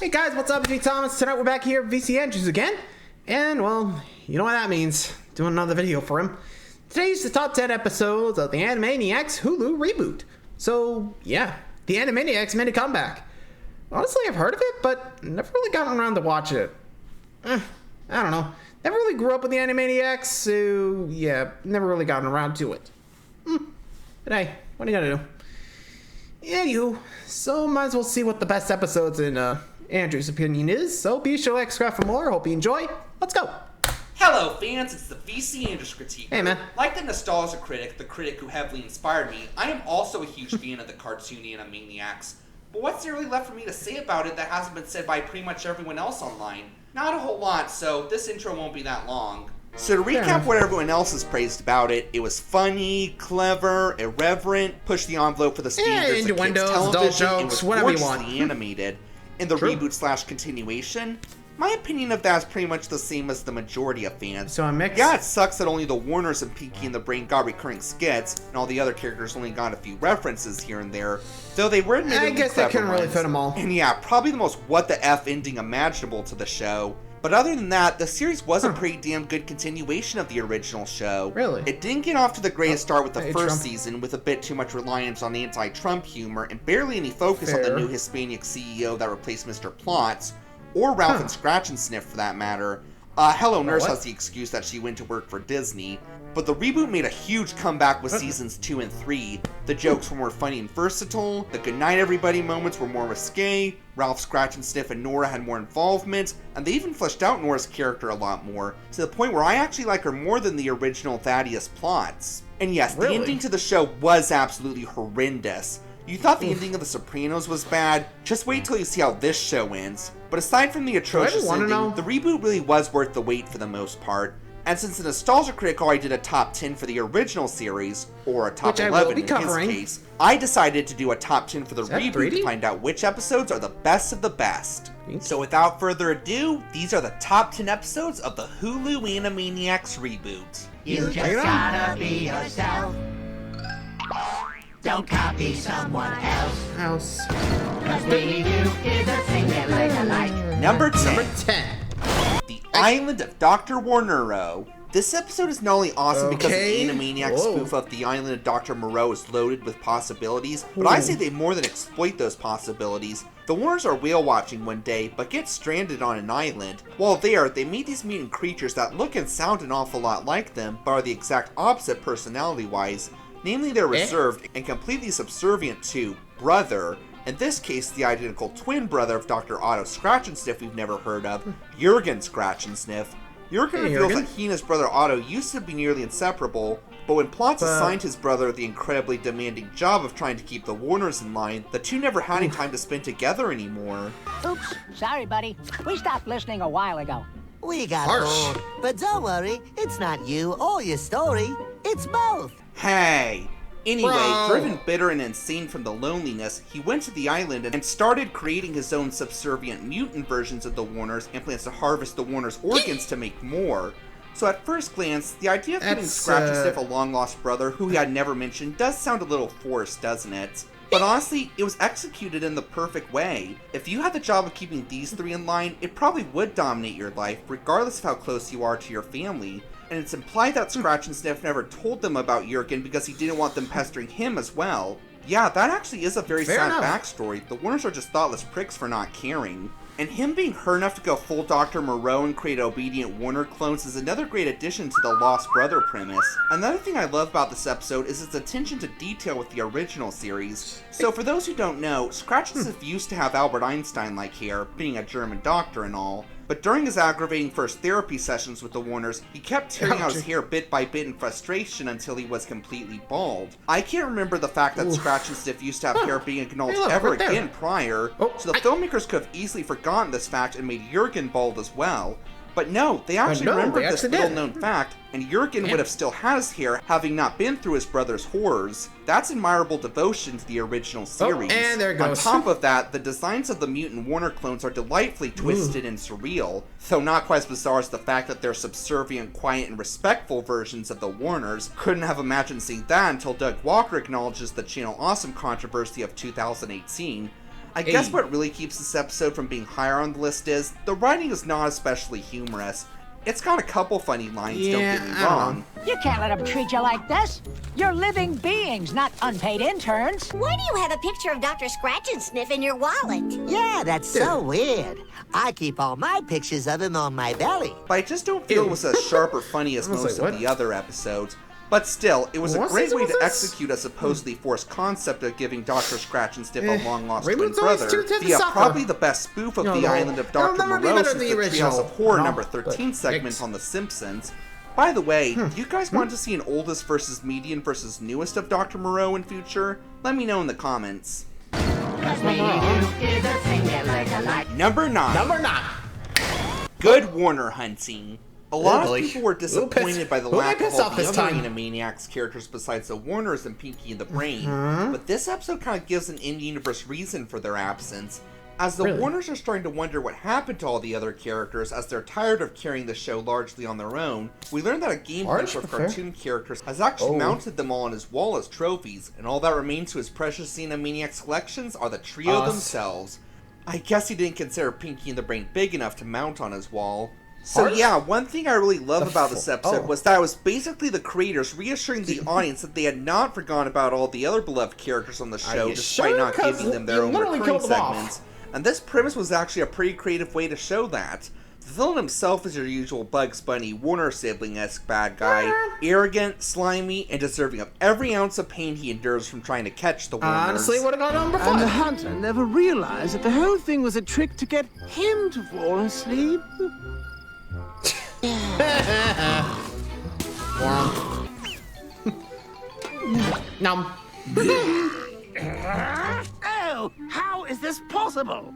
Hey guys, what's up? It's me, Thomas. Tonight we're back here at VC Andrews again. And, well, you know what that means. Doing another video for him. Today's the top 10 episodes of the Animaniacs Hulu Reboot. So, yeah, the Animaniacs made a comeback. Honestly, I've heard of it, but never really gotten around to watch it. I don't know. Never really grew up with the Animaniacs, so, yeah, never really gotten around to it. But hey, what are you gonna do? Anywho, so might as well see what the best episodes in Andrew's opinion is. So be sure to subscribe for more. Hope you enjoy. Let's go. Hello fans, it's the VC Andrews critique. Hey man. Like the nostalgia critic, the critic who heavily inspired me, I am also a huge fan of the cartoon Animaniacs. But what's there really left for me to say about it that hasn't been said by pretty much everyone else online? Not a whole lot, so this intro won't be that long. So to recap what everyone else has praised about it, it was funny, clever, irreverent, pushed the envelope for the standards of kids television, and was gorgeously animated. In the reboot/continuation, my opinion of that is pretty much the same as the majority of fans. So a mix? Yeah, it sucks that only the Warners and Pinky and the Brain got recurring skits, and all the other characters only got a few references here and there, though they were admittedly I guess they couldn't really fit them all. And yeah, probably the most what the F ending imaginable to the show. But other than that, the series was a pretty damn good continuation of the original show. Really? It didn't get off to the greatest start with the first season, with a bit too much reliance on anti-Trump humor, and barely any focus on the new Hispanic CEO that replaced Mr. Plotz, or Ralph and Scratch and Sniff for that matter. Hello Nurse has the excuse that she went to work for Disney. But the reboot made a huge comeback with seasons 2 and 3. The jokes were more funny and versatile, the goodnight everybody moments were more risque, Ralph, Scratch and Sniff and Nora had more involvement, and they even fleshed out Nora's character a lot more, to the point where I actually like her more than the original Thaddeus Plotz. And yes, the ending to the show was absolutely horrendous. You thought the ending of The Sopranos was bad? Just wait till you see how this show ends. But aside from the atrocious ending, the reboot really was worth the wait for the most part. And since the Nostalgia Critic already did a top 10 for the original series, or a top 11 in his case, I decided to do a top 10 for the reboot to find out which episodes are the best of the best. So without further ado, these are the top 10 episodes of the Hulu Animaniacs Reboot. You just gotta be yourself. Don't copy someone else. Cause being you is a singular delight. Number 10. The Island of Dr. Warnero. This episode is not only awesome because the Animaniacs spoof of the Island of Dr. Moreau is loaded with possibilities, but I say they more than exploit those possibilities. The Warners are whale watching one day, but get stranded on an island. While there, they meet these mutant creatures that look and sound an awful lot like them, but are the exact opposite personality-wise. Namely, they're reserved and completely subservient to Brother, in this case, the identical twin brother of Dr. Otto Scratch and Sniff we've never heard of, Jurgen Scratch and Sniff. Jurgen reveals that he and his brother Otto used to be nearly inseparable, but when Plotz assigned his brother the incredibly demanding job of trying to keep the Warners in line, the two never had any time to spend together anymore. Oops, sorry buddy. We stopped listening a while ago. We got bored. But don't worry, it's not you or your story. It's both. Hey! Anyway, driven bitter and insane from the loneliness, he went to the island and started creating his own subservient mutant versions of the Warners and plans to harvest the Warners' organs to make more. So at first glance, the idea of putting Scratch and Sniff, a long-lost brother who he had never mentioned, does sound a little forced, doesn't it? But honestly, it was executed in the perfect way. If you had the job of keeping these three in line, it probably would dominate your life, regardless of how close you are to your family. And it's implied that Scratch and Sniff never told them about Jurgen because he didn't want them pestering him as well. Yeah, that actually is a very sad backstory. The Warners are just thoughtless pricks for not caring. And him being hurt enough to go full Dr. Moreau and create obedient Warner clones is another great addition to the Lost Brother premise. Another thing I love about this episode is its attention to detail with the original series. So for those who don't know, Scratch and Sniff used to have Albert Einstein-like hair, being a German doctor and all. But during his aggravating first therapy sessions with the Warners, he kept tearing out his hair bit by bit in frustration until he was completely bald. I can't remember the fact that Scratch and Sniff used to have hair being acknowledged ever again prior, so the filmmakers could have easily forgotten this fact and made Jurgen bald as well. But no, they actually remembered this little-known fact, and Jurgen would have still had his hair, having not been through his brother's horrors. That's admirable devotion to the original series. And there it goes. On top of that, the designs of the mutant Warner clones are delightfully twisted and surreal, though not quite as bizarre as the fact that they're subservient, quiet, and respectful versions of the Warners. Couldn't have imagined seeing that until Doug Walker acknowledges the Channel Awesome controversy of 2018. I guess what really keeps this episode from being higher on the list is the writing is not especially humorous. It's got a couple funny lines, don't get me wrong. You can't let them treat you like this. You're living beings, not unpaid interns. Why do you have a picture of Dr. Scratch and Sniff in your wallet? Yeah, that's so weird. I keep all my pictures of him on my belly. But I just don't feel it was as sharp or funny as most of the other episodes. But still, it was a great way to execute a supposedly forced concept of giving Dr. Scratch and Sniff a long-lost twin brother via probably the best spoof of the Island of Dr. Moreau since the Treehouse of Horror number 13 segment on The Simpsons. By the way, do you guys want to see an oldest versus median versus newest of Dr. Moreau in future? Let me know in the comments. Number 9. Good Warner hunting. A lot of people were disappointed by the lack of all the other Animaniacs characters besides the Warners and Pinky and the Brain, but this episode kind of gives an in-universe reason for their absence, as the Warners are starting to wonder what happened to all the other characters as they're tired of carrying the show largely on their own. We learned that a game maker of cartoon characters has actually mounted them all on his wall as trophies, and all that remains to his precious Animaniacs collections are the trio themselves. I guess he didn't consider Pinky and the Brain big enough to mount on his wall. So yeah, one thing I really love about this episode was that it was basically the creators reassuring the audience that they had not forgotten about all the other beloved characters on the show despite not giving them their own recurring segments. And this premise was actually a pretty creative way to show that. The villain himself is your usual Bugs Bunny, Warner sibling-esque bad guy, arrogant, slimy, and deserving of every ounce of pain he endures from trying to catch the Warners. Honestly, would have gone on before. And the hunter never realized that the whole thing was a trick to get him to fall asleep. Nom. Oh, how is this possible?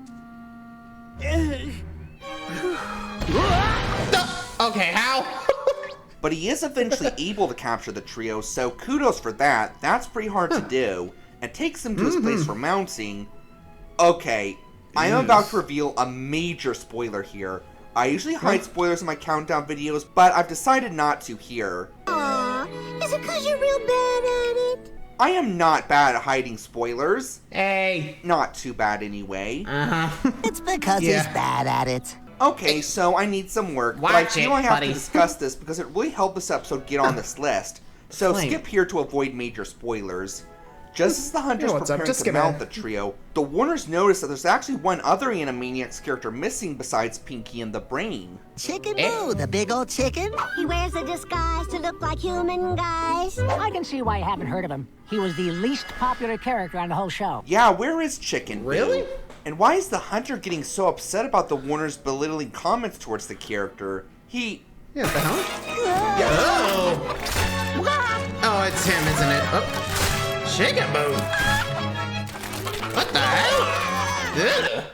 Okay, how? But he is eventually able to capture the trio, so kudos for that. That's pretty hard to do, and takes him to his place for mounting. Okay, I am about to reveal a major spoiler here. I usually hide spoilers in my countdown videos, but I've decided not to here. Aw, is it because you're real bad at it? I am not bad at hiding spoilers. Hey. Not too bad anyway. It's because he's bad at it. Okay, so I need some work, but I feel I have to discuss this because it really helped this episode get on this list. So skip here to avoid major spoilers. Just as the hunters preparing to mount the trio, the Warners notice that there's actually one other Animaniacs character missing besides Pinky and the Brain. Chicken Boo, the big old chicken. He wears a disguise to look like human guys. I can see why you haven't heard of him. He was the least popular character on the whole show. Yeah, where is Chicken Boo? Really? And why is the hunter getting so upset about the Warners belittling comments towards the character? He... Yeah, what the hell? Oh, it's him, isn't it? Oh. Chicken Boo! What the hell? Ugh.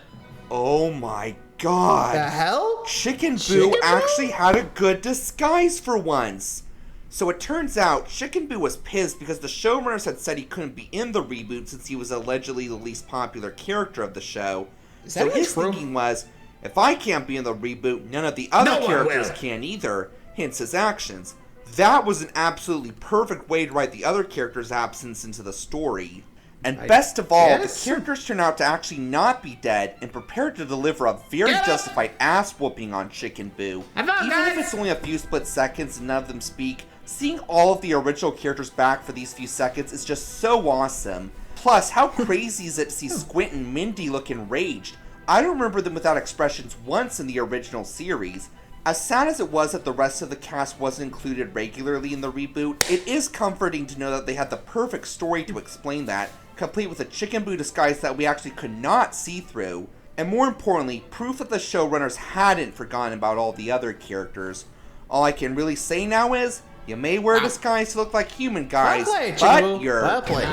Oh my god. The hell? Chicken Boo actually had a good disguise for once. So it turns out Chicken Boo was pissed because the showrunners had said he couldn't be in the reboot since he was allegedly the least popular character of the show. So his thinking was, if I can't be in the reboot, none of the other characters can either, hence his actions. That was an absolutely perfect way to write the other characters' absence into the story. And best of all, the characters turn out to actually not be dead and prepared to deliver a very justified ass-whooping on Chicken Boo. Even if it's only a few split seconds and none of them speak, seeing all of the original characters back for these few seconds is just so awesome. Plus, how crazy is it to see Squint and Mindy look enraged? I don't remember them without expressions once in the original series. As sad as it was that the rest of the cast wasn't included regularly in the reboot, it is comforting to know that they had the perfect story to explain that, complete with a Chicken Boo disguise that we actually could not see through, and more importantly, proof that the showrunners hadn't forgotten about all the other characters. All I can really say now is, you may wear a disguise to look like human guys, but you're... Well played.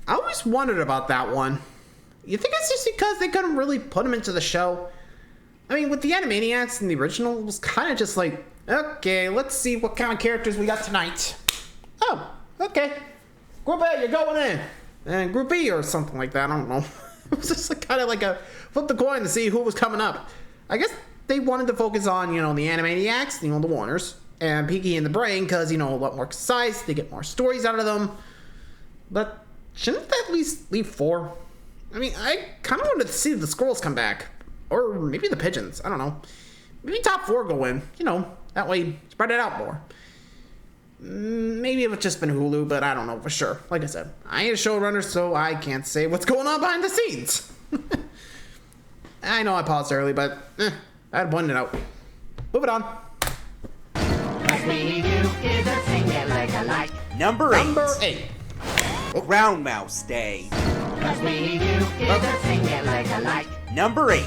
I always wondered about that one. You think it's just because they couldn't really put him into the show? I mean, with the Animaniacs in the original, it was kind of just like, okay, let's see what kind of characters we got tonight. Oh, okay. Group A, you're going in. And Group B or something like that, I don't know. It was just like, kind of like a flip the coin to see who was coming up. I guess they wanted to focus on, you know, the Animaniacs, you know, the Warners. and Pinky and the Brain because, you know, a lot more concise, they get more stories out of them. But shouldn't they at least leave 4? I mean, I kind of wanted to see the squirrels come back. Or maybe the pigeons. I don't know. Maybe top 4 go in. You know, that way spread it out more. Maybe it would just been Hulu, but I don't know for sure. Like I said, I ain't a showrunner, so I can't say what's going on behind the scenes. I know I paused early, but I'd pointed it out. Move it on. Number 8. Number 8. Ground Mouse Day. Number 8.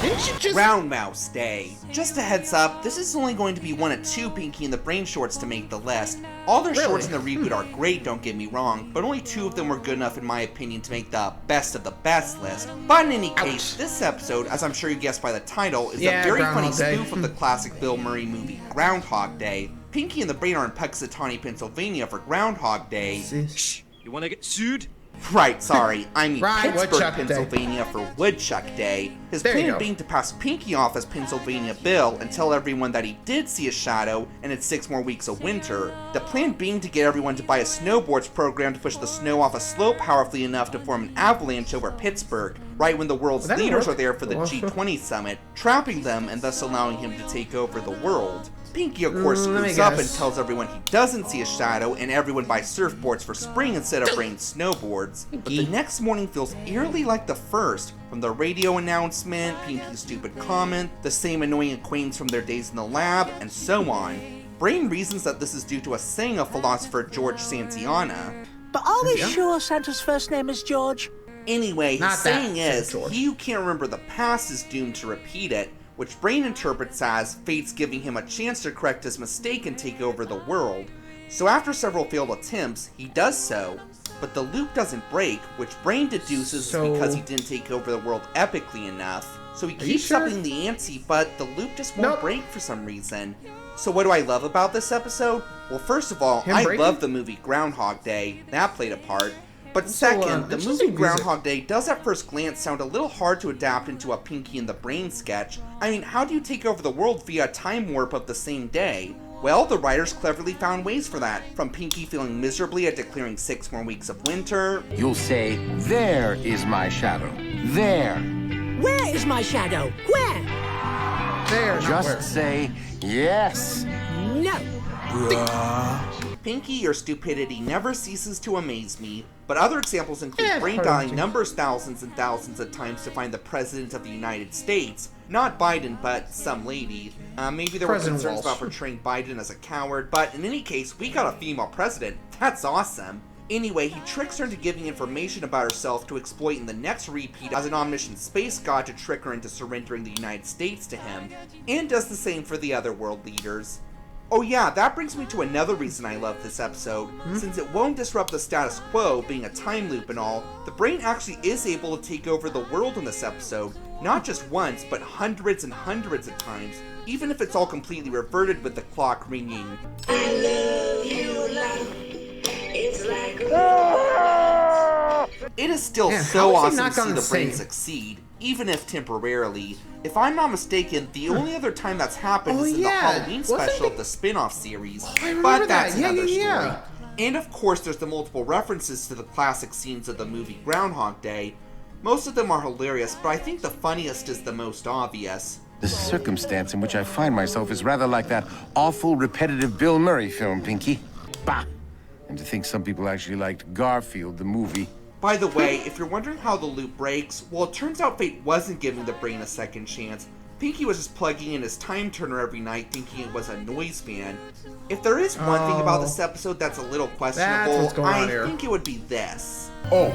Didn't you just... Ground Mouse Day. Just a heads up, this is only going to be one of 2 Pinky and the Brain shorts to make the list. All their shorts in the reboot are great, don't get me wrong, but only 2 of them were good enough in my opinion to make the best of the best list. But in any case, this episode, as I'm sure you guessed by the title, is a very funny spoof of the classic Bill Murray movie Groundhog Day. Pinky and the Brain are in Punxsutawney, Pennsylvania for Groundhog Day. Shh, you wanna get sued? Right, sorry. I mean Pittsburgh, Woodchuck Pennsylvania Day. for Woodchuck Day. His There you plan go. being to pass Pinky off as Pennsylvania Bill and tell everyone that he did see a shadow and it's 6 more weeks of winter. The plan being to get everyone to buy a snowboards program to push the snow off a slope powerfully enough to form an avalanche over Pittsburgh, right when the world's That leaders work? are there for the G20 summit, trapping them and thus allowing him to take over the world. Pinky, of course, Let me screws up and guess. tells everyone he doesn't see a shadow, and everyone buys surfboards for spring instead of rain snowboards. But the next morning feels eerily like the first, from the radio announcement, Pinky's stupid comment, the same annoying acquaintance from their days in the lab, and so on. Brain reasons that this is due to a saying of philosopher George Santayana. But are we sure Santa's first name is George? Anyway, Not his that, saying said is, George. he who can't remember the past is doomed to repeat it, which Brain interprets as fate's giving him a chance to correct his mistake and take over the world. So after several failed attempts, he does so, but the loop doesn't break, which Brain deduces is because he didn't take over the world epically enough. So he keeps sure? upping the ante, but the loop just won't Nope. break for some reason. So what do I love about this episode? Well, first of all, Him I breaking? love the movie Groundhog Day. That played a part. But So, second, the interesting movie music. Groundhog Day does at first glance sound a little hard to adapt into a Pinky and the Brain sketch. I mean, how do you take over the world via a time warp of the same day? Well, the writers cleverly found ways for that, from Pinky feeling miserably at declaring 6 more weeks of winter. You'll say, there is my shadow. There. Where is my shadow? Where? There, not Just where. say, yes. No. Pinky, your stupidity never ceases to amaze me, but other examples include Brain part of dialing it. numbers thousands and thousands of times to find the President of the United States. Not Biden, but some lady. Maybe there were President concerns Walsh. about portraying Biden as a coward, but in any case, we got a female president. That's awesome. Anyway, he tricks her into giving information about herself to exploit in the next repeat as an omniscient space god to trick her into surrendering the United States to him, and does the same for the other world leaders. Oh yeah, that brings me to another reason I love this episode. Since it won't disrupt the status quo, being a time loop and all, the Brain actually is able to take over the world in this episode, not just once, but hundreds and hundreds of times, even if it's all completely reverted with the clock ringing. It is still Man, so how is he awesome not to see gonna the Brain sing? succeed, even if temporarily. If I'm not mistaken, the only other time that's happened is in the Halloween Wasn't special it- of the spin-off series. I remember But that. that's Yeah, another yeah, story. yeah. And of course, there's the multiple references to the classic scenes of the movie Groundhog Day. Most of them are hilarious, but I think the funniest is the most obvious. The circumstance in which I find myself is rather like that awful, repetitive Bill Murray film, Pinky. Bah! And to think some people actually liked Garfield, the movie. By the way, if you're wondering how the loop breaks, well, it turns out fate wasn't giving the Brain a second chance. Pinky was just plugging in his time turner every night thinking it was a noise fan. If there is one thing about this episode that's a little questionable, what's going on here. I think it would be this. Oh,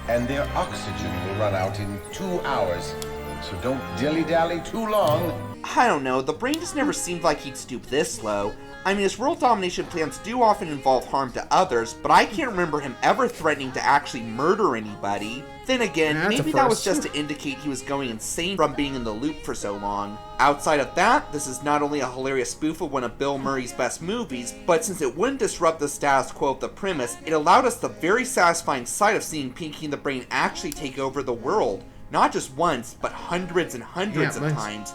and their oxygen will run out in 2 hours. So don't dilly-dally too long. I don't know, the Brain just never seemed like he'd stoop this low. I mean, his world domination plans do often involve harm to others, but I can't remember him ever threatening to actually murder anybody. Then again, Yeah, that's a maybe that was first. just to indicate he was going insane from being in the loop for so long. Outside of that, this is not only a hilarious spoof of one of Bill Murray's best movies, but since it wouldn't disrupt the status quo of the premise, it allowed us the very satisfying sight of seeing Pinky and the Brain actually take over the world. Not just once, but hundreds and hundreds Yeah, of nice. times.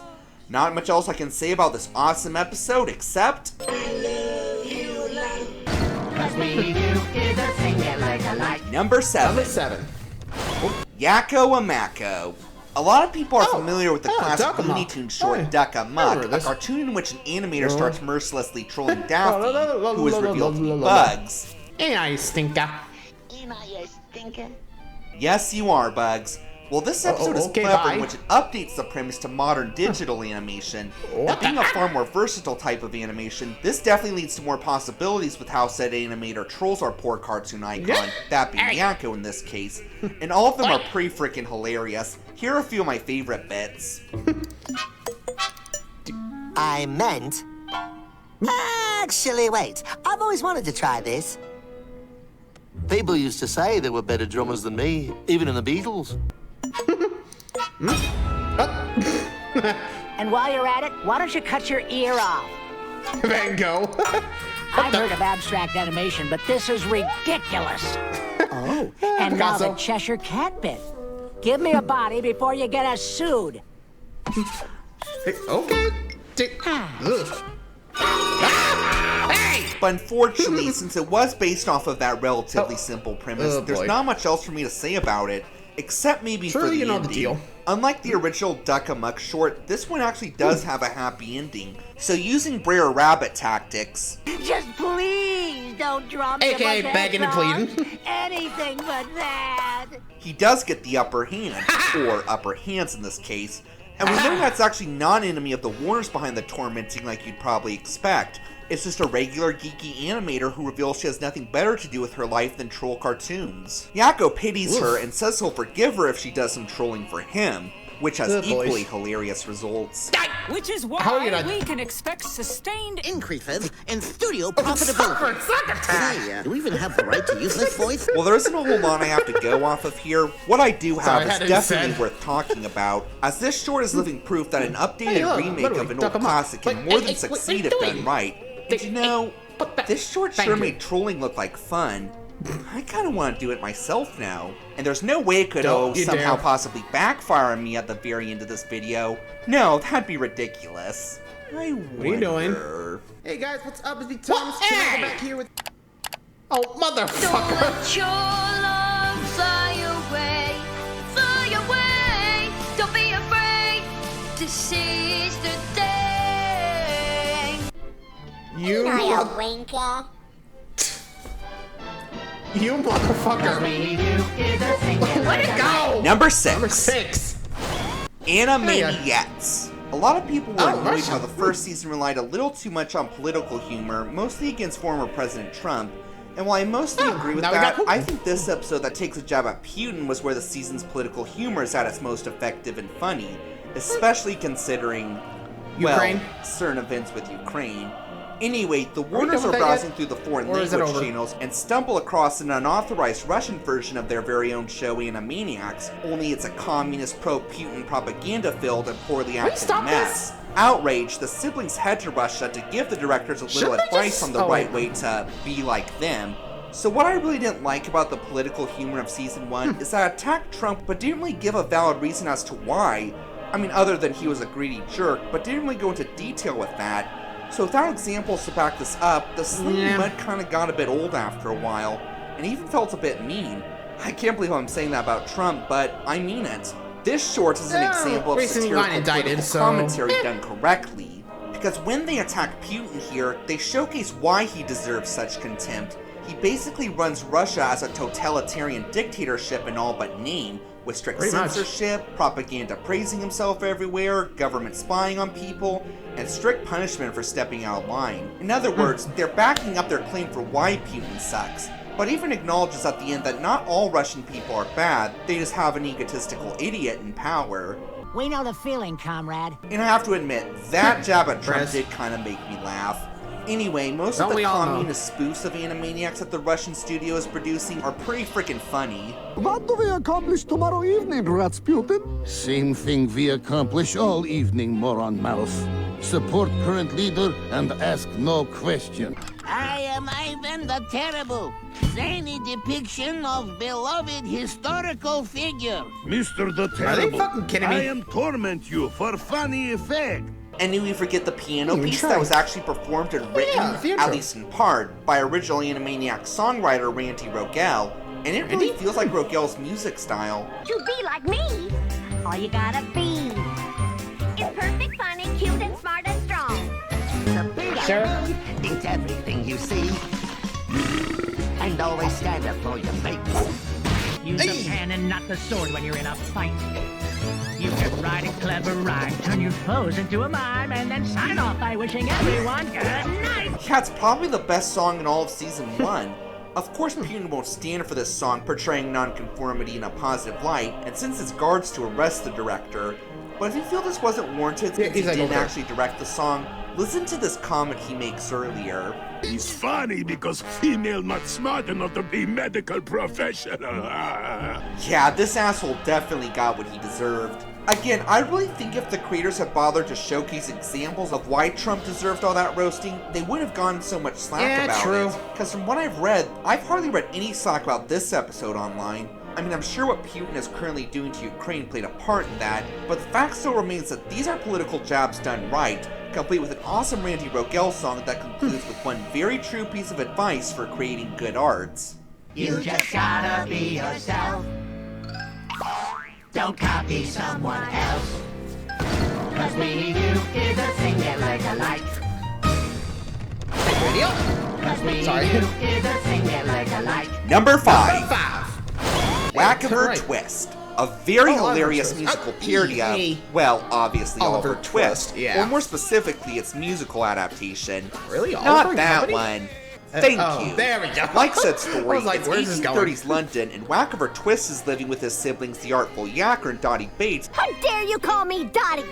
Not much else I can say about this awesome episode except... Number 7. Number 7. Yakko Amok. A lot of people are familiar with the classic Duck Looney Amok. Tunes short Duck Amok, a cartoon in which an animator starts mercilessly trolling Daffy, who is revealed to be Bugs. Ain't I, stinker? Ain't I a stinker? Yes, you are, Bugs. Well, this episode is clever in which it updates the premise to modern digital animation. And being a far more versatile type of animation, this definitely leads to more possibilities with how said animator trolls our poor cartoon icon, that being Yakko in this case. And all of them are pretty freaking hilarious. Here are a few of my favorite bits. I meant... Actually, wait. I've always wanted to try this. People used to say there were better drummers than me, even in the Beatles. And while you're at it, why don't you cut your ear off? Van Gogh. I've heard of abstract animation, but this is ridiculous. Oh, and now the Cheshire Cat bit. Give me a body before you get us sued. Okay. But unfortunately, since it was based off of that relatively simple premise, there's not much else for me to say about it, except maybe for the ending. The deal. Unlike the original Duck Amok short, this one actually does have a happy ending. So using Brer Rabbit tactics... Just please don't drop me AKA begging and pleading. Anything but that. he does get the upper hand, or upper hands in this case, and we learn that's actually not an enemy of the Warners behind the tormenting like you'd probably expect. It's just a regular geeky animator who reveals she has nothing better to do with her life than troll cartoons. Yakko pities her and says he'll forgive her if she does some trolling for him, which has equally hilarious results. Which is why we can expect sustained increases in studio profitability. Hey, do we even have the right to use this voice? Well, there isn't a whole lot I have to go off of here. What I do have is definitely worth talking about, as this short is living proof that an updated remake of an old classic can more than succeed if done right. And you know, this short sure made trolling look like fun. I kind of want to do it myself now. And there's no way it could somehow possibly backfire on me at the very end of this video. No, that'd be ridiculous. I wonder... What are you doing? Hey guys, what's up? It's me, Thomas. Hey! Back here with... Oh, motherfucker! Don't let your love fly away, don't be afraid, this is the day. You winker. You motherfucker. Let it go! Number 6. Number 6. Animaniacs. A lot of people were annoyed how the first season relied a little too much on political humor, mostly against former President Trump. And while I mostly agree with that, I think this episode that takes a jab at Putin was where the season's political humor is at its most effective and funny, especially considering, well, certain events with Ukraine. Anyway, the Warners are browsing through the foreign language channels and stumble across an unauthorized Russian version of their very own show Animaniacs, only it's a communist pro-Putin propaganda-filled and poorly acted mess. Outraged, the siblings head to Russia to give the directors a little advice on the right way to be like them. So what I really didn't like about the political humor of Season 1 is that it attacked Trump but didn't really give a valid reason as to why. I mean, other than he was a greedy jerk, but didn't really go into detail with that. So without examples to back this up, the slinging mud kind of got a bit old after a while, and even felt a bit mean. I can't believe I'm saying that about Trump, but I mean it. This short is an example of satirical political commentary done correctly, because when they attack Putin here, they showcase why he deserves such contempt. He basically runs Russia as a totalitarian dictatorship in all but name, with strict censorship, propaganda praising himself everywhere, government spying on people, and strict punishment for stepping out of line. In other words, they're backing up their claim for why Putin sucks, but even acknowledges at the end that not all Russian people are bad, they just have an egotistical idiot in power. We know the feeling, comrade. And I have to admit, that jab at Trump did kind of make me laugh. Anyway, most of the communist spoofs of Animaniacs that the Russian studio is producing are pretty freaking funny. What do we accomplish tomorrow evening, Rasputin? Same thing we accomplish all evening, moron mouth. Support current leader and ask no question. I am Ivan the Terrible, zany depiction of beloved historical figure. Mr. the Terrible, Are they fucking kidding me? I am torment you for funny effect. And did we forget the piano piece that was actually performed and written, at least in part, by original Animaniacs songwriter Randy Rogel, and it really feels like Rogel's music style. To be like me, all you gotta be is perfect, funny, cute, and smart and strong. The big idea, it's everything you see. And always stand up for your mate. Use the pen and not the sword when you're in a fight. You can write a clever rhyme, turn your foes into a mime, and then sign off by wishing everyone good night. Yeah, it's probably the best song in all of Season 1. Of course, Putin won't stand for this song portraying nonconformity in a positive light, and sends his guards to arrest the director. But if you feel this wasn't warranted since he didn't actually direct the song, listen to this comment he makes earlier. He's funny because female not smart enough to be medical professional. Yeah, this asshole definitely got what he deserved. Again, I really think if the creators had bothered to showcase examples of why Trump deserved all that roasting, they wouldn't have gotten so much slack about it. Because from what I've read, I've hardly read any slack about this episode online. I mean, I'm sure what Putin is currently doing to Ukraine played a part in that, but the fact still remains that these are political jabs done right, complete with an awesome Randy Rogel song that concludes with one very true piece of advice for creating good arts. You just gotta be yourself. Don't copy someone else. Cause being you is a singular delight. Cause being you is a singular delight. Number 5. Whackover Twist. A very hilarious musical parody of, well, obviously Oliver Twist, or more specifically, its musical adaptation. Really? Not that one. Thank you. There we go. Like said story, like, it's where's this going? 1830s London, and Whackover Twist is living with his siblings, the artful Yakko and Dottie Bates. How dare you call me Dottie?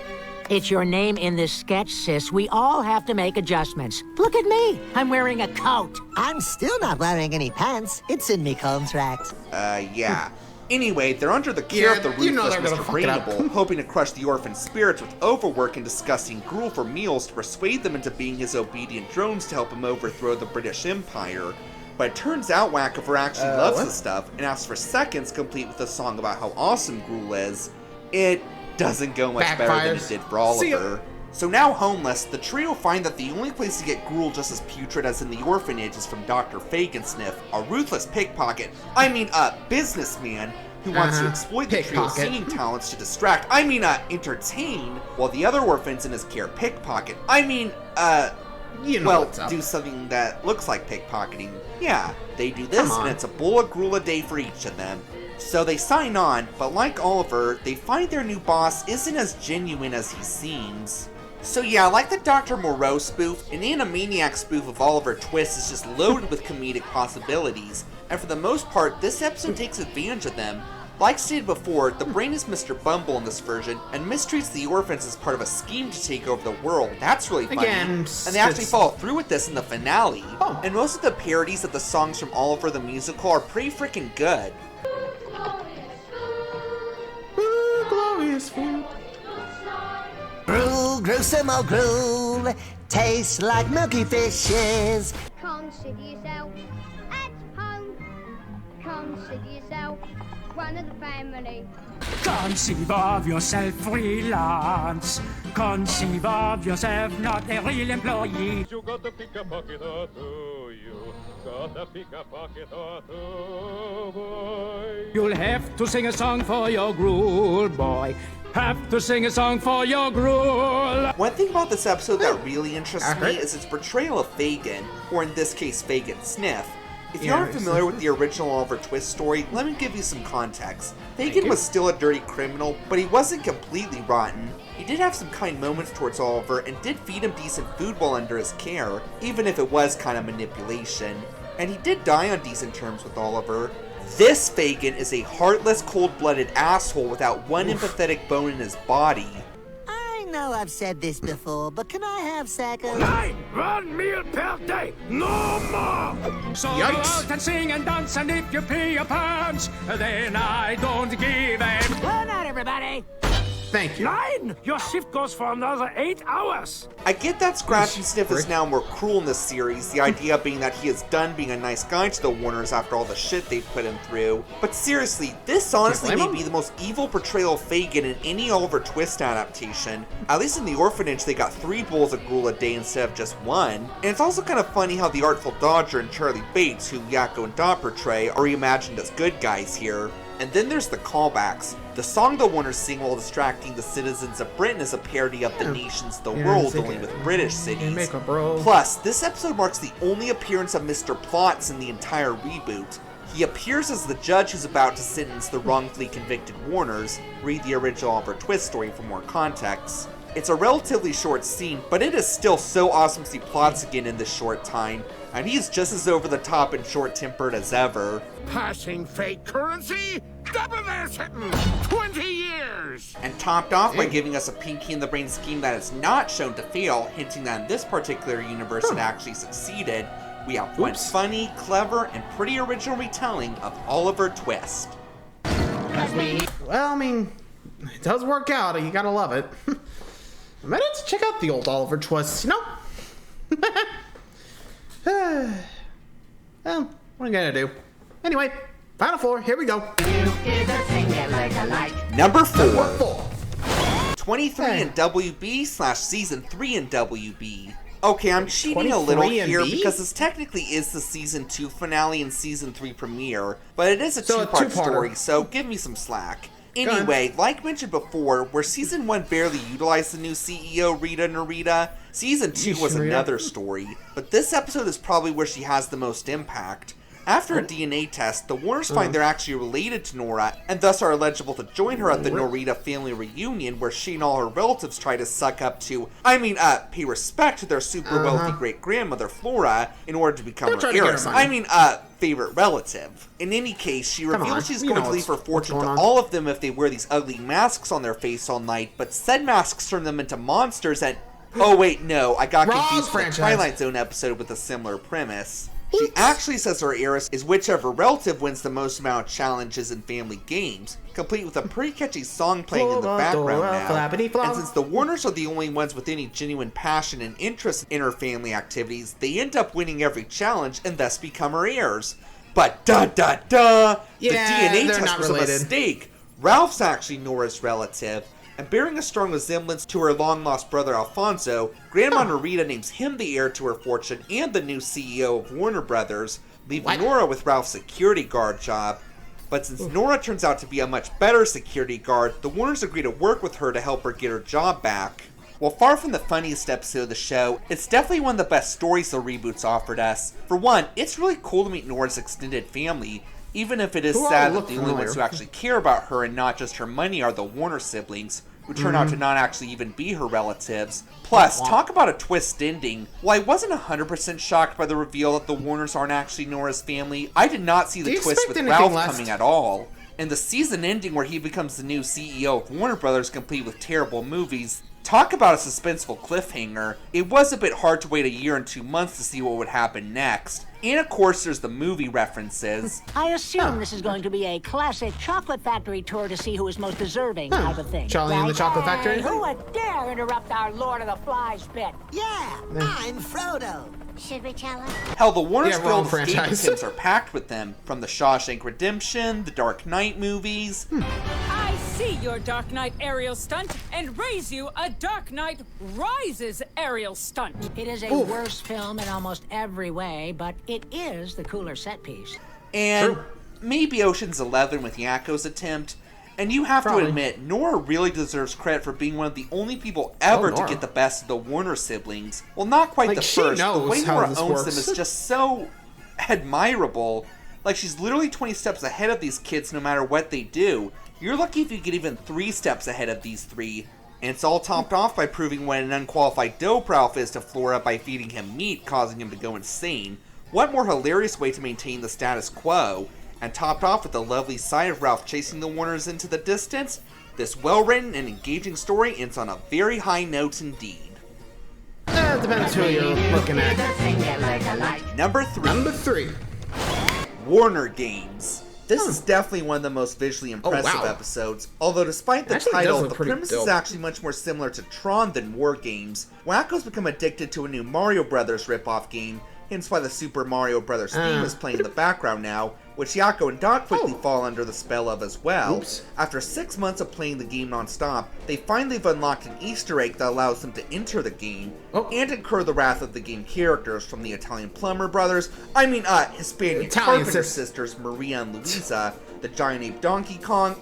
It's your name in this sketch, sis. We all have to make adjustments. Look at me. I'm wearing a coat. I'm still not wearing any pants. It's in me contract. Yeah. Anyway, they're under the care of the ruthless Mr. Brainable, hoping to crush the orphan spirits with overwork and disgusting gruel for meals to persuade them into being his obedient drones to help him overthrow the British Empire. But it turns out Whackover actually loves the stuff and asks for seconds, complete with a song about how awesome gruel is. It doesn't go much better than it did for Oliver. So now homeless, the trio find that the only place to get gruel just as putrid as in the orphanage is from Dr. Fagin-Sniff, a ruthless pickpocket, businessman who wants to exploit the trio's singing talents to distract, entertain, while the other orphans in his care pickpocket. Do something that looks like pickpocketing. Yeah, they do this and it's a bowl of gruel a day for each of them. So they sign on, but like Oliver, they find their new boss isn't as genuine as he seems. So yeah, like the Dr. Moreau spoof, an Animaniacs spoof of Oliver Twist is just loaded with comedic possibilities, and for the most part, this episode takes advantage of them. Like stated before, the brain is Mr. Bumble in this version, and mistreats the orphans as part of a scheme to take over the world. That's really funny. And they actually follow through with this in the finale. And most of the parodies of the songs from Oliver the Musical are pretty freaking good. Glorious food. Gruel, gruesome old gruel, tastes like milky fishes. Consider yourself at home. Consider yourself one of the family. Conceive of yourself freelance. Conceive of yourself not a real employee. You got to pick a pocket or two. You got to pick a pocket or two, boy. You'll have to sing a song for your gruel, boy. Have to sing a song for your gruel. One thing about this episode that really interests me is its portrayal of Fagin, or in this case, Fagin-Sniff. If you aren't familiar with the original Oliver Twist story, let me give you some context. Fagin was still a dirty criminal, but he wasn't completely rotten. He did have some kind moments towards Oliver and did feed him decent food while under his care, even if it was kind of manipulation. And he did die on decent terms with Oliver. This Fagin is a heartless, cold-blooded asshole without one empathetic bone in his body. I know I've said this before, but can I have seconds? 1 meal per day, no more! So go out and sing and dance, and if you pee your pants, then I don't give a... Well, not everybody. Thank you. 9? Your shift goes for another 8 hours. I get that Scratch and Sniff is now more cruel in this series, the idea being that he is done being a nice guy to the Warners after all the shit they've put him through. But seriously, this honestly may be the most evil portrayal of Fagin in any Oliver Twist adaptation. At least in The Orphanage, they got 3 bowls of gruel a day instead of just 1. And it's also kind of funny how the Artful Dodger and Charlie Bates, who Yakko and Dot portray, are reimagined as good guys here. And then there's the callbacks. The song the Warners sing while distracting the citizens of Britain is a parody of The Nations of the World, only with British cities. Plus, this episode marks the only appearance of Mr. Plotz in the entire reboot. He appears as the judge who's about to sentence the wrongfully convicted Warners. Read the original Oliver Twist story for more context. It's a relatively short scene, but it is still so awesome to see Plotz again in this short time, and he's just as over the top and short-tempered as ever. Passing fake currency? Double their sentence! 20 years! And topped off by giving us a Pinky in the Brain scheme that is not shown to fail, hinting that in this particular universe it actually succeeded. We have one funny, clever, and pretty original retelling of Oliver Twist. Well, I mean, it does work out. You gotta love it. I might have to check out the old Oliver Twist, you know? Well, what are you gonna do? Anyway, final 4, here we go. Number 4. 23 in WB / Season 3 in WB. Okay, I'm cheating a little here because this technically is the Season 2 finale and Season 3 premiere, but it is a two-part story, so give me some slack. Anyway, like mentioned before, where Season 1 barely utilized the new CEO, Rita Narita, Season 2 was another story, but this episode is probably where she has the most impact. After a DNA test, the Warners find they're actually related to Nora, and thus are eligible to join her at the Norita family reunion, where she and all her relatives try to suck up to, pay respect to their super wealthy great-grandmother, Flora, in order to become her heiress. Favorite relative. In any case, she reveals she's going to leave her fortune to all of them if they wear these ugly masks on their face all night, but said masks turn them into monsters and... Oh wait, no, I got confused with the Twilight Zone episode with a similar premise. She actually says her heiress is whichever relative wins the most amount of challenges in family games, complete with a pretty catchy song playing in the background now. And since the Warners are the only ones with any genuine passion and interest in her family activities, they end up winning every challenge and thus become her heirs. But the DNA test was a mistake. Ralph's actually Nora's relative. And bearing a strong resemblance to her long-lost brother Alfonso, Grandma Narita names him the heir to her fortune and the new CEO of Warner Brothers, leaving Nora with Ralph's security guard job. But since Nora turns out to be a much better security guard, the Warners agree to work with her to help her get her job back. While far from the funniest episode of the show, it's definitely one of the best stories the reboot's offered us. For one, it's really cool to meet Nora's extended family, even if it is sad that the only ones who actually care about her and not just her money are the Warner siblings, who turn out to not actually even be her relatives. Plus, talk about a twist ending. While I wasn't 100% shocked by the reveal that the Warners aren't actually Nora's family, I did not see the twist with Ralph coming at all. And the season ending where he becomes the new CEO of Warner Brothers, complete with terrible movies, talk about a suspenseful cliffhanger. It was a bit hard to wait a year and 2 months to see what would happen next. And of course, there's the movie references. I assume this is going to be a classic chocolate factory tour to see who is most deserving type of thing. Charlie and the Chocolate Factory? Who would dare interrupt our Lord of the Flies bit? Yeah, I'm Frodo. Should we tell him? Hell, the Warner's Guild escape attempts are packed with them, from the Shawshank Redemption, the Dark Knight movies. I see your Dark Knight aerial stunt and raise you a Dark Knight Rises aerial stunt. It is a worse film in almost every way, but it is the cooler set piece. And maybe Ocean's 11 with Yakko's attempt. And you have to admit, Nora really deserves credit for being one of the only people ever to get the best of the Warner siblings. Well, not quite the first. The way Nora owns them is just so admirable. Like, she's literally 20 steps ahead of these kids no matter what they do. You're lucky if you get even 3 steps ahead of these 3. And it's all topped off by proving what an unqualified dope Ralph is to Flora by feeding him meat, causing him to go insane. What more hilarious way to maintain the status quo? And topped off with the lovely sight of Ralph chasing the Warners into the distance, this well-written and engaging story ends on a very high note indeed. Depends who you're looking at. Number 3. Warner Games. This is definitely one of the most visually impressive episodes, although despite the title, the premise is actually much more similar to Tron than War Games. Wacko's become addicted to a new Mario Brothers ripoff game, hence why the Super Mario Brothers theme is playing in the background now, which Yakko and Dot quickly fall under the spell of as well. After 6 months of playing the game non-stop, they finally have unlocked an Easter egg that allows them to enter the game, and incur the wrath of the game characters from the Italian Plumber Brothers, Hispanic Carpenter Sisters, Maria and Luisa, the giant ape Donkey Kong,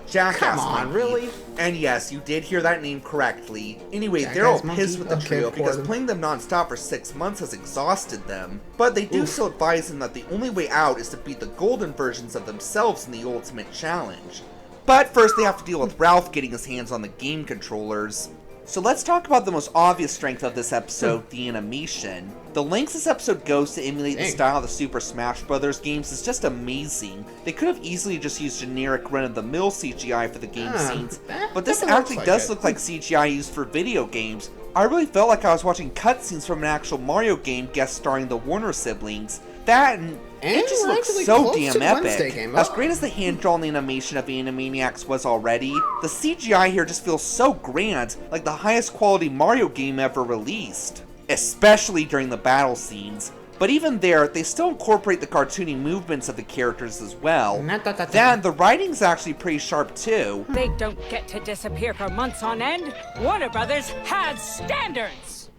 Jackass Come on, Monkey. really? And yes, you did hear that name correctly. Anyway, they're all pissed with the trio because playing them non-stop for 6 months has exhausted them. But they do so advise them that the only way out is to beat the golden versions of themselves in the ultimate challenge. But first they have to deal with Ralph getting his hands on the game controllers. So let's talk about the most obvious strength of this episode, the animation. The lengths this episode goes to emulate the style of the Super Smash Bros. Games is just amazing. They could have easily just used generic run-of-the-mill CGI for the game scenes, but this actually does look like CGI used for video games. I really felt like I was watching cutscenes from an actual Mario game guest starring the Warner siblings. That and it just looks so damn epic. As great as the hand-drawn animation of Animaniacs was already, the CGI here just feels so grand, like the highest quality Mario game ever released. Especially during the battle scenes. But even there, they still incorporate the cartoony movements of the characters as well. Then, the writing's actually pretty sharp too. They don't get to disappear for months on end. Warner Brothers has standards!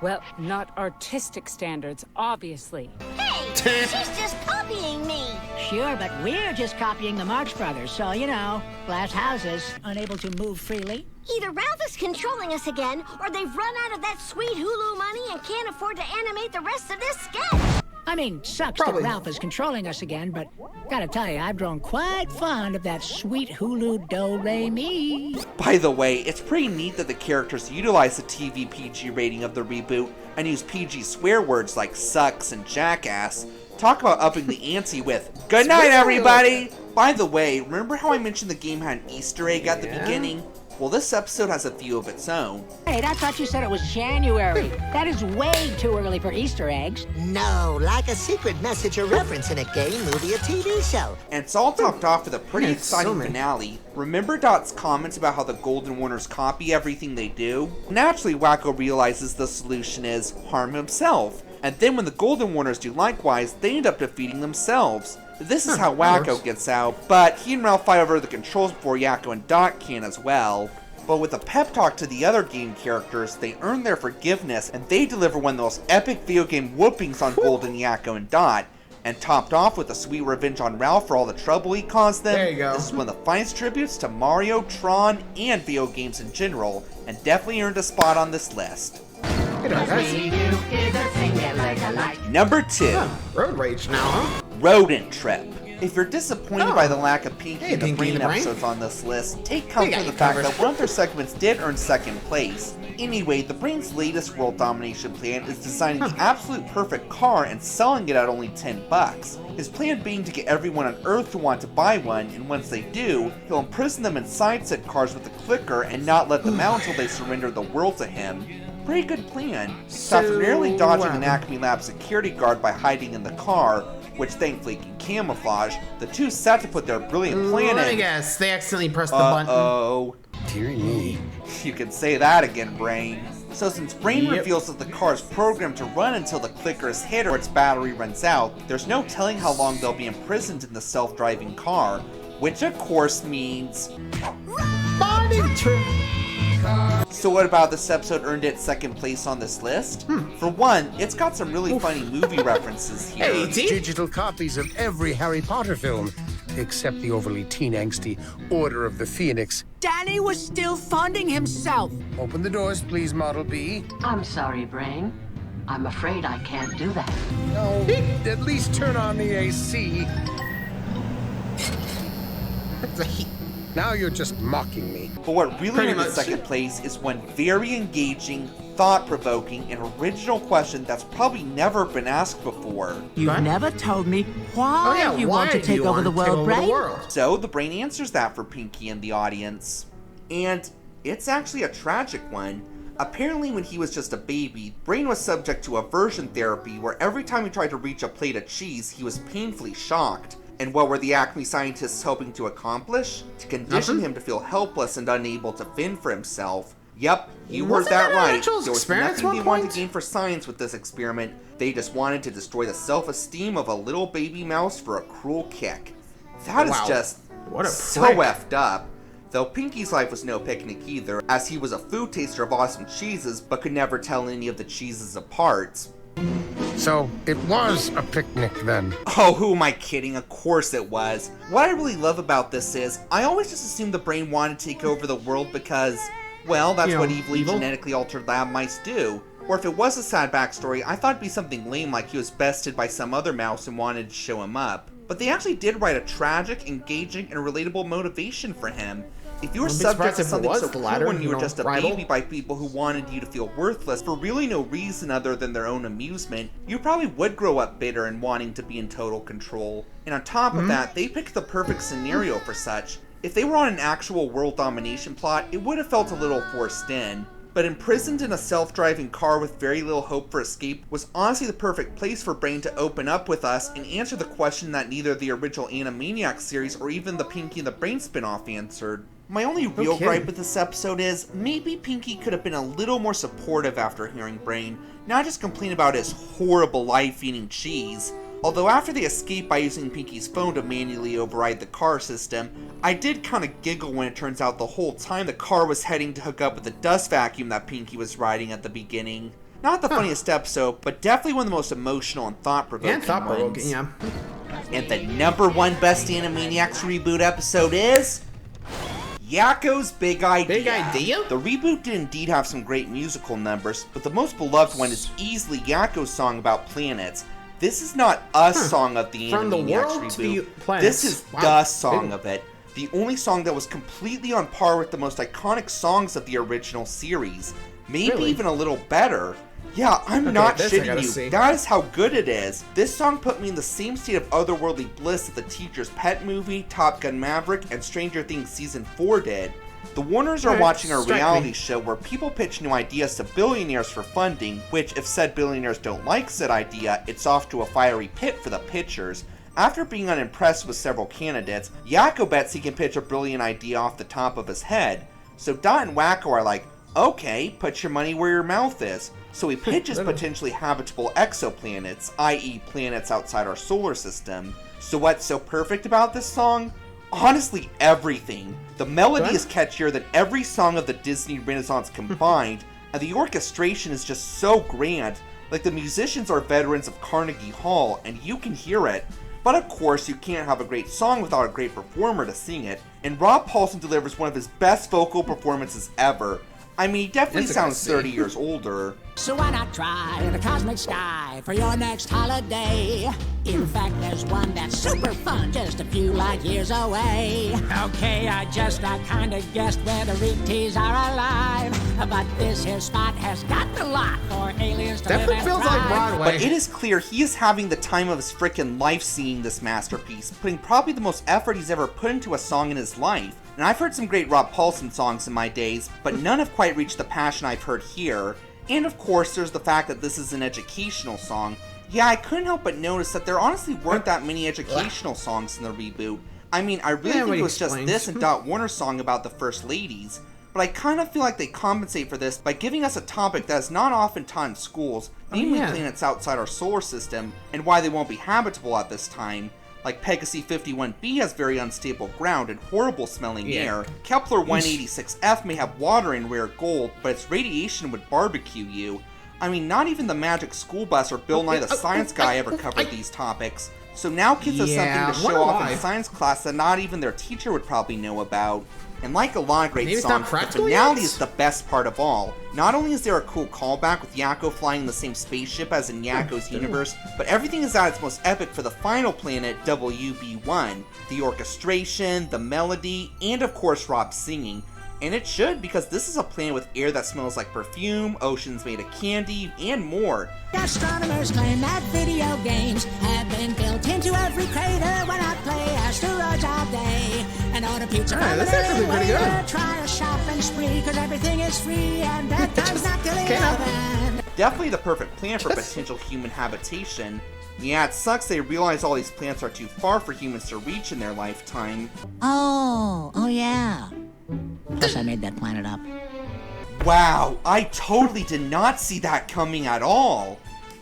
Well, not artistic standards, obviously. Hey, she's just copying me. Sure, but we're just copying the Marx Brothers, so, you know, glass houses, unable to move freely. Either Ralph is controlling us again, or they've run out of that sweet Hulu money and can't afford to animate the rest of this sketch. I mean, sucks that Ralph is controlling us again, but gotta tell you, I've grown quite fond of that sweet Hulu do-re-mi. By the way, it's pretty neat that the characters utilize the TV PG rating of the reboot and use PG swear words like sucks and jackass. Talk about upping the ante with, "Good night, everybody!" By the way, remember how I mentioned the game had an Easter egg at the beginning? Well, this episode has a few of its own. Hey, I thought you said it was January. That is way too early for Easter eggs. No, like a secret message or reference in a game, movie, or TV show. And it's all topped off with a pretty exciting finale. Remember Dot's comments about how the Golden Warners copy everything they do? Naturally, Wacko realizes the solution is harm himself. And then when the Golden Warners do likewise, they end up defeating themselves. This is how Wacko gets out, but he and Ralph fight over the controls before Yakko and Dot can as well. But with a pep talk to the other game characters, they earn their forgiveness, and they deliver one of the most epic video game whoopings on Golden, Yakko, and Dot. And topped off with a sweet revenge on Ralph for all the trouble he caused them. There you go. This is one of the finest tributes to Mario, Tron, and video games in general, and definitely earned a spot on this list. Number 2. Road Rage now, huh? Rodent Trip. If you're disappointed by the lack of Pinky and the Brain episodes on this list, take comfort in the fact that one of their segments did earn second place. Anyway, the Brain's latest world domination plan is designing the absolute perfect car and selling it at only $10. His plan being to get everyone on Earth to want to buy one, and once they do, he'll imprison them inside said cars with a clicker and not let them out until they surrender the world to him. Pretty good plan. So after nearly dodging an Acme Lab security guard by hiding in the car, which thankfully can camouflage, the two set to put their brilliant plan in. Let me guess, they accidentally pressed the button. Uh-oh. Dear me. You can say that again, Brain. So since Brain reveals that the car is programmed to run until the clicker is hit or its battery runs out, there's no telling how long they'll be imprisoned in the self-driving car, which of course means... Bonding trip! So what about this episode earned its second place on this list? For one, it's got some really funny movie references here. Digital copies of every Harry Potter film, except the overly teen angsty Order of the Phoenix. Danny was still funding himself. Open the doors, please, Model B. I'm sorry, Brain. I'm afraid I can't do that. No, at least turn on the AC. Now you're just mocking me. But what really earned its second place is one very engaging, thought-provoking, and original question that's probably never been asked before. You've never told me why you want to take over the world, Brain. So the Brain answers that for Pinky and the audience. And it's actually a tragic one. Apparently when he was just a baby, Brain was subject to aversion therapy where every time he tried to reach a plate of cheese, he was painfully shocked. And what were the Acme scientists hoping to accomplish? To condition him to feel helpless and unable to fend for himself. Yep, you heard that right. There was nothing they wanted to gain for science with this experiment. They just wanted to destroy the self-esteem of a little baby mouse for a cruel kick. That is just so effed up. Though Pinky's life was no picnic either, as he was a food taster of awesome cheeses, but could never tell any of the cheeses apart. So, it was a picnic then? Oh, who am I kidding? Of course it was. What I really love about this is, I always just assumed the brain wanted to take over the world because, well, that's what evil genetically altered lab mice do. Or if it was a sad backstory, I thought it'd be something lame like he was bested by some other mouse and wanted to show him up. But they actually did write a tragic, engaging, and relatable motivation for him. If you were subject to something so cruel when you were just a baby by people who wanted you to feel worthless for really no reason other than their own amusement, you probably would grow up bitter and wanting to be in total control. And on top of that, they picked the perfect scenario for such. If they were on an actual world domination plot, it would have felt a little forced in. But imprisoned in a self-driving car with very little hope for escape was honestly the perfect place for Brain to open up with us and answer the question that neither the original Animaniacs series or even the Pinky and the Brain spin-off answered. My only real gripe with this episode is, maybe Pinky could have been a little more supportive after hearing Brain, not just complain about his horrible life eating cheese. Although after they escape by using Pinky's phone to manually override the car system, I did kinda giggle when it turns out the whole time the car was heading to hook up with the dust vacuum that Pinky was riding at the beginning. Not the funniest episode, but definitely one of the most emotional and thought-provoking ones. Yeah. And the #1 best Animaniacs reboot episode is... Yakko's Big Idea. Big Idea? The reboot did indeed have some great musical numbers, but the most beloved one is easily Yakko's song about planets. This is not a song of the Animaniacs reboot. This is the song of it. The only song that was completely on par with the most iconic songs of the original series. Maybe even a little better. Yeah, I'm not shitting you. That is how good it is. This song put me in the same state of otherworldly bliss that the Teacher's Pet movie, Top Gun Maverick, and Stranger Things Season 4 did. The Warners are watching a reality show where people pitch new ideas to billionaires for funding, which, if said billionaires don't like said idea, it's off to a fiery pit for the pitchers. After being unimpressed with several candidates, Yakko bets he can pitch a brilliant idea off the top of his head. So Dot and Whacko are like, okay, put your money where your mouth is. So he pitches potentially habitable exoplanets, i.e. planets outside our solar system. So what's so perfect about this song? Honestly, everything. The melody is catchier than every song of the Disney Renaissance combined, and the orchestration is just so grand, like the musicians are veterans of Carnegie Hall, and you can hear it. But of course, you can't have a great song without a great performer to sing it, and Rob Paulsen delivers one of his best vocal performances ever. I mean, he definitely sounds 30 years older. So why not try the cosmic sky for your next holiday? In fact, there's one that's super fun, just a few light years away. Okay, I kinda guessed whether ETs are alive, but this here spot has got the lot for aliens to live and feels like Broadway. But it is clear he is having the time of his frickin' life singing this masterpiece, putting probably the most effort he's ever put into a song in his life. And I've heard some great Rob Paulsen songs in my days, but none have quite reached the passion I've heard here. And of course, there's the fact that this is an educational song. Yeah, I couldn't help but notice that there honestly weren't that many educational songs in the reboot. I mean, I really think it was just this and Dot Warner's song about the First Ladies. But I kind of feel like they compensate for this by giving us a topic that is not often taught in schools, namely planets outside our solar system, and why they won't be habitable at this time. Like Pegasi 51b has very unstable ground and horrible smelling air. Kepler 186f may have water and rare gold, but its radiation would barbecue you. I mean, not even the Magic School Bus or Bill Nye the Science Guy ever covered these topics. So now kids have something to show off in science class that not even their teacher would probably know about. And like a lot of great songs, the finale is the best part of all. Not only is there a cool callback with Yakko flying the same spaceship as in Yakko's universe, but everything is at its most epic for the final planet, WB1. The orchestration, the melody, and of course Rob singing. And it should, because this is a planet with air that smells like perfume, oceans made of candy, and more. Astronomers claim that video games have been built into every crater when I play asteroids all day. And order pizza from an early waiter, try a shopping spree, cause everything is free and bedtime's not till 11. Definitely the perfect plan for potential human habitation. Yeah, it sucks they realize all these plants are too far for humans to reach in their lifetime. Oh yeah. Plus I made that planet up. Wow, I totally did not see that coming at all.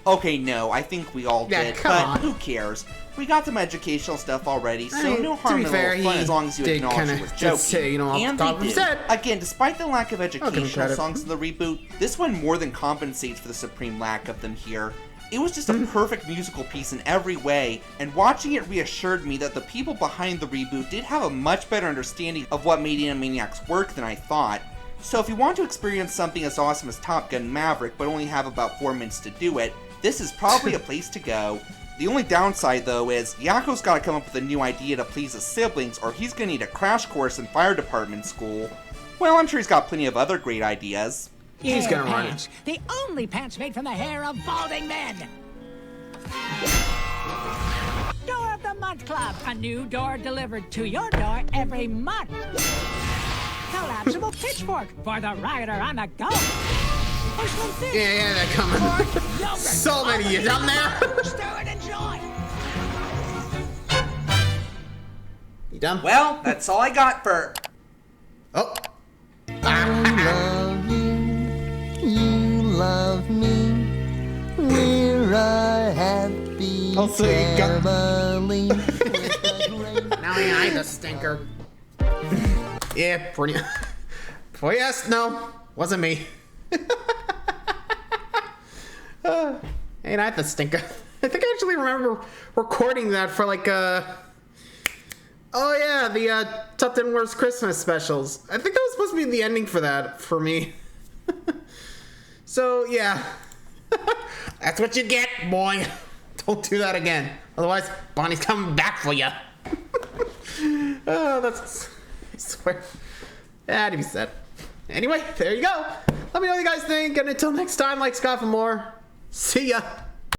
Okay, no, I think we all did, but who cares? We got some educational stuff already, so no harm in a little fun as long as you acknowledge it was joking. Say, you know, and they did. Again, despite the lack of educational songs in the reboot, this one more than compensates for the supreme lack of them here. It was just a perfect musical piece in every way, and watching it reassured me that the people behind the reboot did have a much better understanding of what made Animaniacs work than I thought. So if you want to experience something as awesome as Top Gun Maverick but only have about 4 minutes to do it, this is probably a place to go. The only downside, though, is Yakko's gotta come up with a new idea to please his siblings, or he's gonna need a crash course in fire department school. Well, I'm sure he's got plenty of other great ideas. He's gonna run it. The only pants made from the hair of balding men. Door of the Month Club. A new door delivered to your door every month. Collapsible pitchfork for the rider on the go. Yeah, they're coming. So many of you down there. Stir and enjoy. You done? Well, that's all I got for... Oh. You love me. We're a happy family. Now I the stinker. Yeah, pretty. Oh yes, no, wasn't me. Ain't I the stinker? I think I actually remember recording that for like oh yeah, the Top 10 Worst Christmas specials. I think that was supposed to be the ending for that for me. So yeah, that's what you get, boy. Don't do that again, otherwise Bonnie's coming back for you. Oh, that's, I swear. That to be said. Anyway, there you go. Let me know what you guys think, and until next time, like Scott for more. See ya.